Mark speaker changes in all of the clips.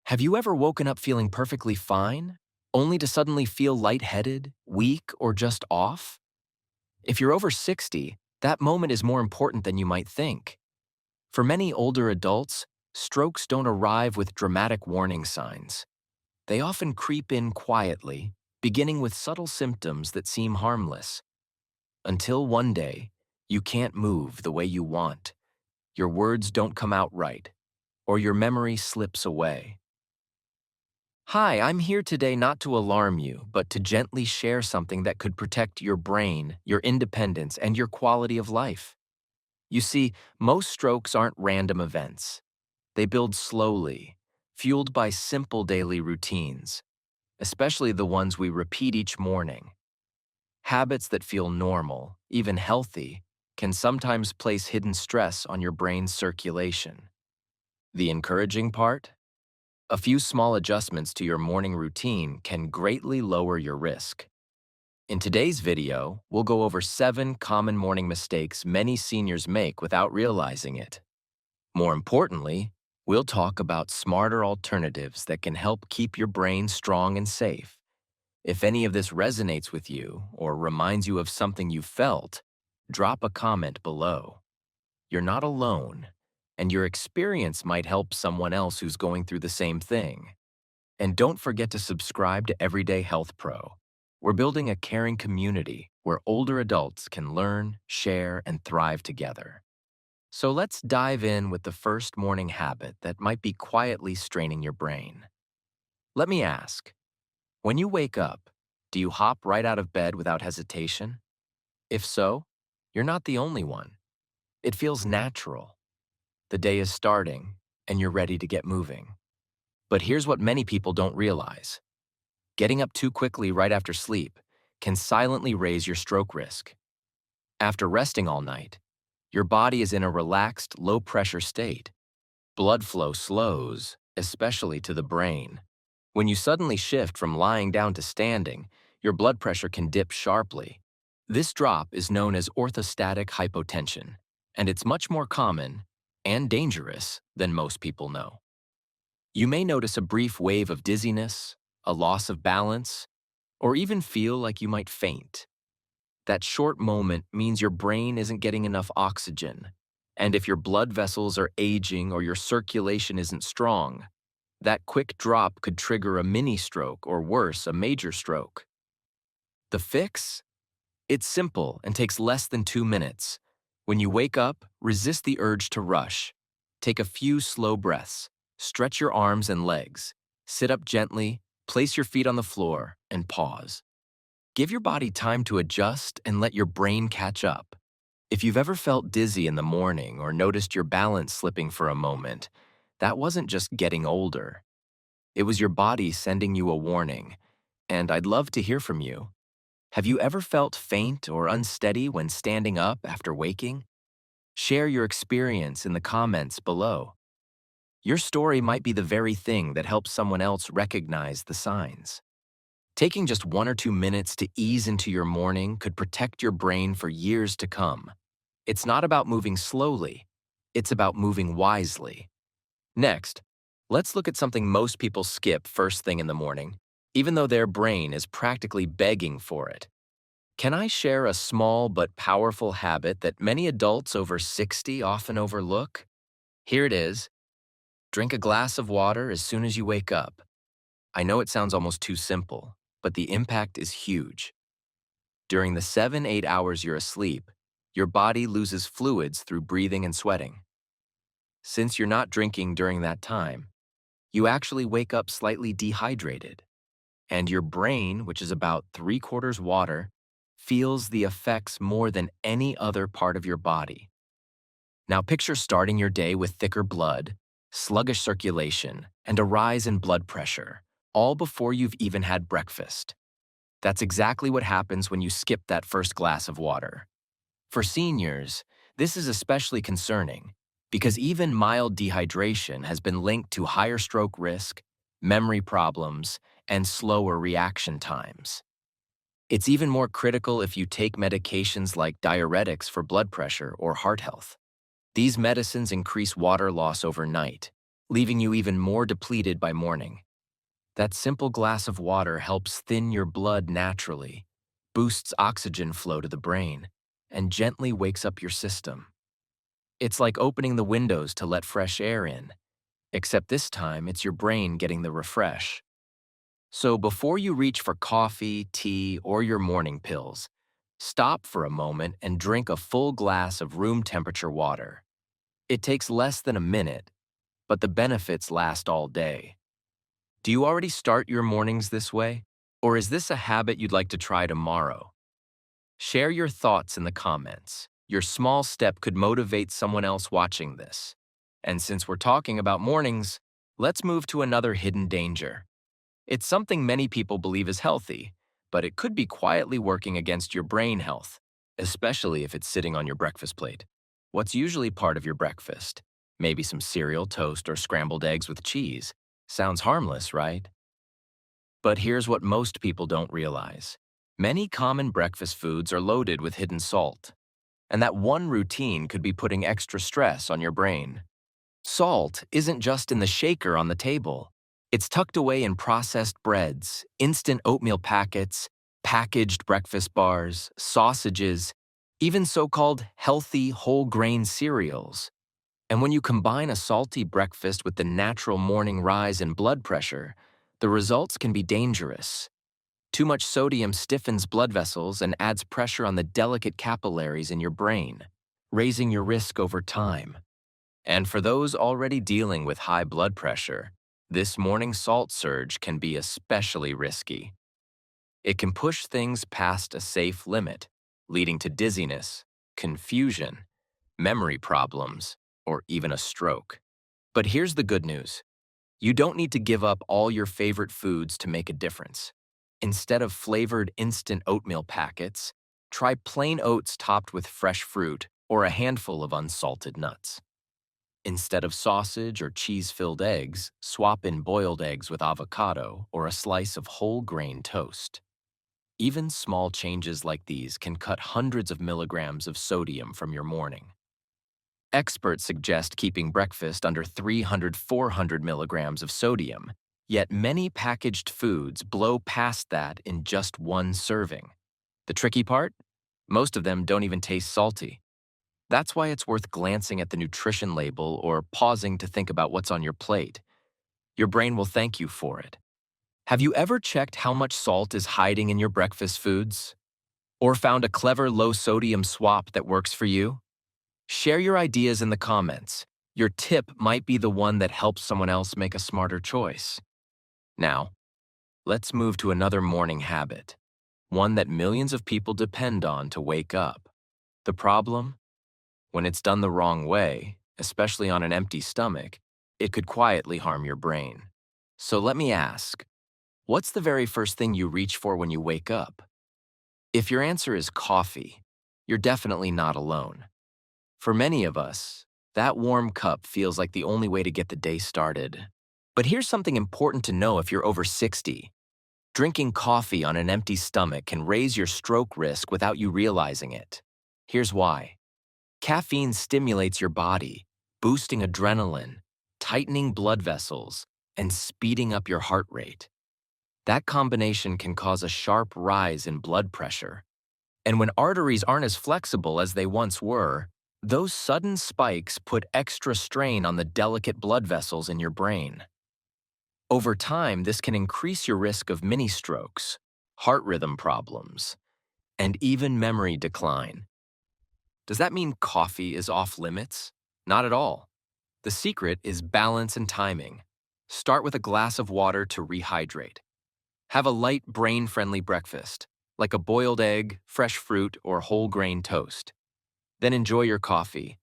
Speaker 1: Have you ever woken up feeling perfectly fine, only to suddenly feel lightheaded, weak, or just off? If you're over 60, that moment is more important than you might think. For many older adults, strokes don't arrive with dramatic warning signs. They often creep in quietly, beginning with subtle symptoms that seem harmless. Until one day, you can't move the way you want, your words don't come out right, or your memory slips away. Hi, I'm here today not to alarm you, but to gently share something that could protect your brain, your independence, and your quality of life. You see, most strokes aren't random events. They build slowly, fueled by simple daily routines, especially the ones we repeat each morning. Habits that feel normal, even healthy, can sometimes place hidden stress on your brain's circulation. The encouraging part? A few small adjustments to your morning routine can greatly lower your risk. In today's video, we'll go over 7 common morning mistakes many seniors make without realizing it. More importantly, we'll talk about smarter alternatives that can help keep your brain strong and safe. If any of this resonates with you or reminds you of something you felt, drop a comment below. You're not alone, and your experience might help someone else who's going through the same thing. And don't forget to subscribe to Everyday Health Pro. We're building a caring community where older adults can learn, share, and thrive together. So let's dive in with the first morning habit that might be quietly straining your brain. Let me ask, when you wake up, do you hop right out of bed without hesitation? If so, you're not the only one. It feels natural. The day is starting, and you're ready to get moving. But here's what many people don't realize. Getting up too quickly right after sleep can silently raise your stroke risk. After resting all night, your body is in a relaxed, low-pressure state. Blood flow slows, especially to the brain. When you suddenly shift from lying down to standing, your blood pressure can dip sharply. This drop is known as orthostatic hypotension, and it's much more common and dangerous than most people know. You may notice a brief wave of dizziness, a loss of balance, or even feel like you might faint. That short moment means your brain isn't getting enough oxygen, and if your blood vessels are aging or your circulation isn't strong, that quick drop could trigger a mini stroke or worse, a major stroke. The fix? It's simple and takes less than 2 minutes. When you wake up, resist the urge to rush. Take a few slow breaths. Stretch your arms and legs. Sit up gently, place your feet on the floor, and pause. Give your body time to adjust and let your brain catch up. If you've ever felt dizzy in the morning or noticed your balance slipping for a moment, that wasn't just getting older. It was your body sending you a warning, and I'd love to hear from you. Have you ever felt faint or unsteady when standing up after waking? Share your experience in the comments below. Your story might be the very thing that helps someone else recognize the signs. Taking just 1 or 2 minutes to ease into your morning could protect your brain for years to come. It's not about moving slowly, it's about moving wisely. Next, let's look at something most people skip first thing in the morning, even though their brain is practically begging for it. Can I share a small but powerful habit that many adults over 60 often overlook? Here it is. Drink a glass of water as soon as you wake up. I know it sounds almost too simple, but the impact is huge. During the 7-8 hours you're asleep, your body loses fluids through breathing and sweating. Since you're not drinking during that time, you actually wake up slightly dehydrated, and your brain, which is about 3/4 water, feels the effects more than any other part of your body. Now picture starting your day with thicker blood, sluggish circulation, and a rise in blood pressure, all before you've even had breakfast. That's exactly what happens when you skip that first glass of water. For seniors, this is especially concerning because even mild dehydration has been linked to higher stroke risk, memory problems, and slower reaction times. It's even more critical if you take medications like diuretics for blood pressure or heart health. These medicines increase water loss overnight, leaving you even more depleted by morning. That simple glass of water helps thin your blood naturally, boosts oxygen flow to the brain, and gently wakes up your system. It's like opening the windows to let fresh air in, except this time it's your brain getting the refresh. So before you reach for coffee, tea, or your morning pills, stop for a moment and drink a full glass of room temperature water. It takes less than a minute, but the benefits last all day. Do you already start your mornings this way? Or is this a habit you'd like to try tomorrow? Share your thoughts in the comments. Your small step could motivate someone else watching this. And since we're talking about mornings, let's move to another hidden danger. It's something many people believe is healthy, but it could be quietly working against your brain health, especially if it's sitting on your breakfast plate. What's usually part of your breakfast? Maybe some cereal, toast, or scrambled eggs with cheese. Sounds harmless, right? But here's what most people don't realize. Many common breakfast foods are loaded with hidden salt, and that one routine could be putting extra stress on your brain. Salt isn't just in the shaker on the table. It's tucked away in processed breads, instant oatmeal packets, packaged breakfast bars, sausages, even so-called healthy whole grain cereals. And when you combine a salty breakfast with the natural morning rise in blood pressure, the results can be dangerous. Too much sodium stiffens blood vessels and adds pressure on the delicate capillaries in your brain, raising your risk over time. And for those already dealing with high blood pressure, this morning salt surge can be especially risky. It can push things past a safe limit, leading to dizziness, confusion, memory problems, or even a stroke. But here's the good news. You don't need to give up all your favorite foods to make a difference. Instead of flavored instant oatmeal packets, try plain oats topped with fresh fruit or a handful of unsalted nuts. Instead of sausage or cheese-filled eggs, swap in boiled eggs with avocado or a slice of whole grain toast. Even small changes like these can cut hundreds of milligrams of sodium from your morning. Experts suggest keeping breakfast under 300–400 milligrams of sodium, yet many packaged foods blow past that in just one serving. The tricky part? Most of them don't even taste salty. That's why it's worth glancing at the nutrition label or pausing to think about what's on your plate. Your brain will thank you for it. Have you ever checked how much salt is hiding in your breakfast foods? Or found a clever low-sodium swap that works for you? Share your ideas in the comments. Your tip might be the one that helps someone else make a smarter choice. Now, let's move to another morning habit, one that millions of people depend on to wake up. The problem? When it's done the wrong way, especially on an empty stomach, it could quietly harm your brain. So let me ask, what's the very first thing you reach for when you wake up? If your answer is coffee, you're definitely not alone. For many of us, that warm cup feels like the only way to get the day started. But here's something important to know if you're over 60. Drinking coffee on an empty stomach can raise your stroke risk without you realizing it. Here's why. Caffeine stimulates your body, boosting adrenaline, tightening blood vessels, and speeding up your heart rate. That combination can cause a sharp rise in blood pressure. And when arteries aren't as flexible as they once were, those sudden spikes put extra strain on the delicate blood vessels in your brain. Over time, this can increase your risk of mini strokes, heart rhythm problems, and even memory decline. Does that mean coffee is off limits? Not at all. The secret is balance and timing. Start with a glass of water to rehydrate. Have a light, brain-friendly breakfast, like a boiled egg, fresh fruit, or whole grain toast. Then enjoy your coffee.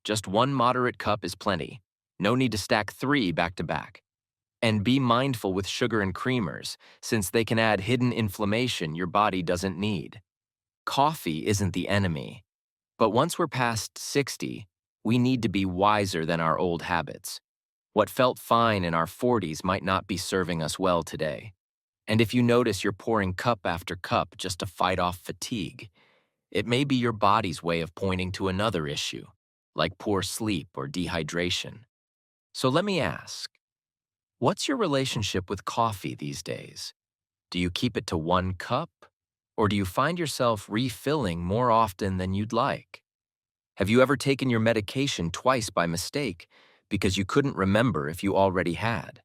Speaker 1: Just one moderate cup is plenty. No need to stack 3 back to back. And be mindful with sugar and creamers, since they can add hidden inflammation your body doesn't need. Coffee isn't the enemy. But once we're past 60, we need to be wiser than our old habits. What felt fine in our 40s might not be serving us well today. And if you notice you're pouring cup after cup just to fight off fatigue, it may be your body's way of pointing to another issue, like poor sleep or dehydration. So let me ask, what's your relationship with coffee these days? Do you keep it to 1 cup? Or do you find yourself refilling more often than you'd like? Have you ever taken your medication twice by mistake because you couldn't remember if you already had?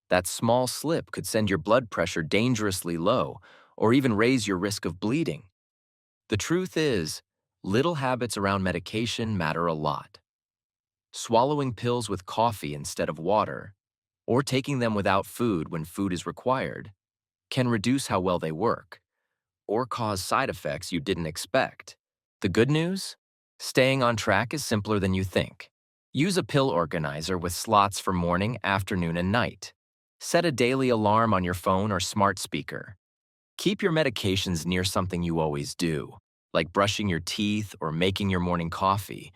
Speaker 1: That small slip could send your blood pressure dangerously low or even raise your risk of bleeding. The truth is, little habits around medication matter a lot. Swallowing pills with coffee instead of water, or taking them without food when food is required, can reduce how well they work, or cause side effects you didn't expect. The good news? Staying on track is simpler than you think. Use a pill organizer with slots for morning, afternoon, and night. Set a daily alarm on your phone or smart speaker. Keep your medications near something you always do, like brushing your teeth or making your morning coffee.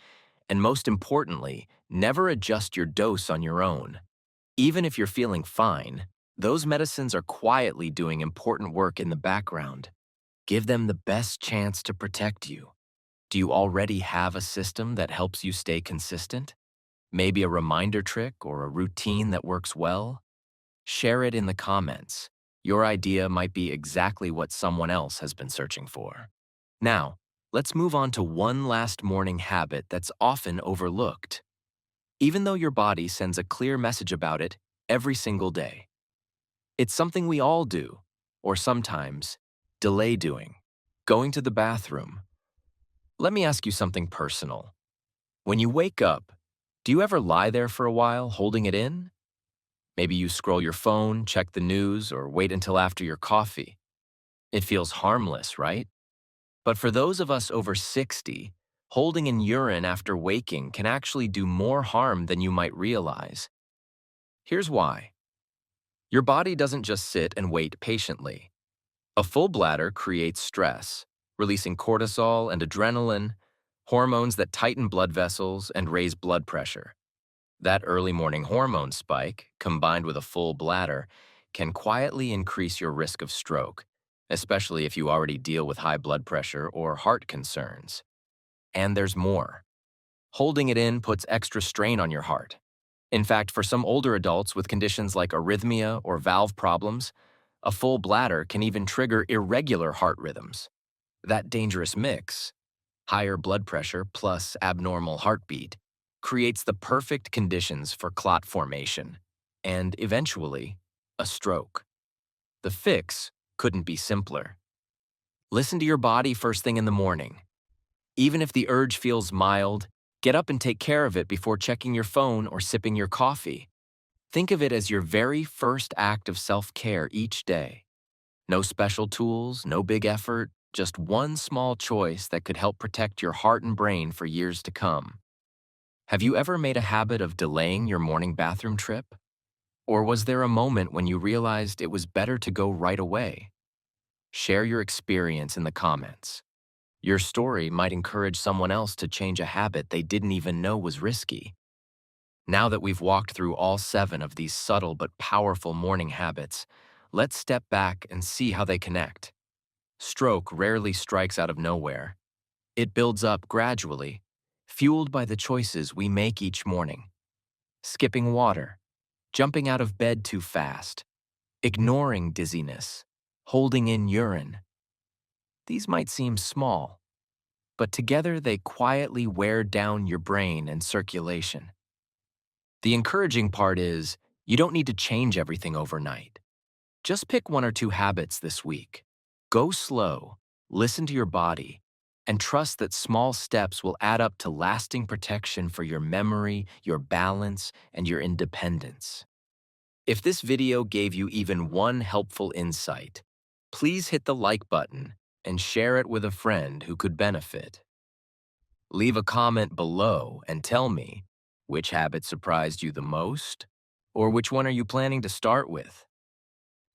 Speaker 1: And most importantly, never adjust your dose on your own. Even if you're feeling fine, those medicines are quietly doing important work in the background. Give them the best chance to protect you. Do you already have a system that helps you stay consistent? Maybe a reminder trick or a routine that works well? Share it in the comments. Your idea might be exactly what someone else has been searching for. Now, let's move on to one last morning habit that's often overlooked, even though your body sends a clear message about it every single day. It's something we all do, or sometimes delay doing. Going to the bathroom. Let me ask you something personal. When you wake up, do you ever lie there for a while holding it in? Maybe you scroll your phone, check the news, or wait until after your coffee. It feels harmless, right? But for those of us over 60, holding in urine after waking can actually do more harm than you might realize. Here's why. Your body doesn't just sit and wait patiently. A full bladder creates stress, releasing cortisol and adrenaline, hormones that tighten blood vessels and raise blood pressure. That early morning hormone spike, combined with a full bladder, can quietly increase your risk of stroke, especially if you already deal with high blood pressure or heart concerns. And there's more. Holding it in puts extra strain on your heart. In fact, for some older adults with conditions like arrhythmia or valve problems, a full bladder can even trigger irregular heart rhythms. That dangerous mix, higher blood pressure plus abnormal heartbeat, creates the perfect conditions for clot formation and, eventually, a stroke. The fix couldn't be simpler. Listen to your body first thing in the morning. Even if the urge feels mild, get up and take care of it before checking your phone or sipping your coffee. Think of it as your very first act of self-care each day. No special tools, no big effort, just one small choice that could help protect your heart and brain for years to come. Have you ever made a habit of delaying your morning bathroom trip? Or was there a moment when you realized it was better to go right away? Share your experience in the comments. Your story might encourage someone else to change a habit they didn't even know was risky. Now that we've walked through all 7 of these subtle but powerful morning habits, let's step back and see how they connect. Stroke rarely strikes out of nowhere. It builds up gradually, fueled by the choices we make each morning. Skipping water, jumping out of bed too fast, ignoring dizziness, holding in urine. These might seem small, but together they quietly wear down your brain and circulation. The encouraging part is, you don't need to change everything overnight. Just pick 1 or 2 habits this week. Go slow, listen to your body, and trust that small steps will add up to lasting protection for your memory, your balance, and your independence. If this video gave you even one helpful insight, please hit the like button and share it with a friend who could benefit. Leave a comment below and tell me, which habit surprised you the most? Or which one are you planning to start with?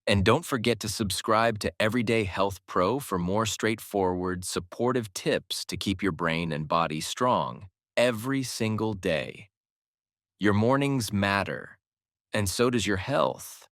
Speaker 1: And don't forget to subscribe to Everyday Health Pro for more straightforward, supportive tips to keep your brain and body strong every single day. Your mornings matter, and so does your health.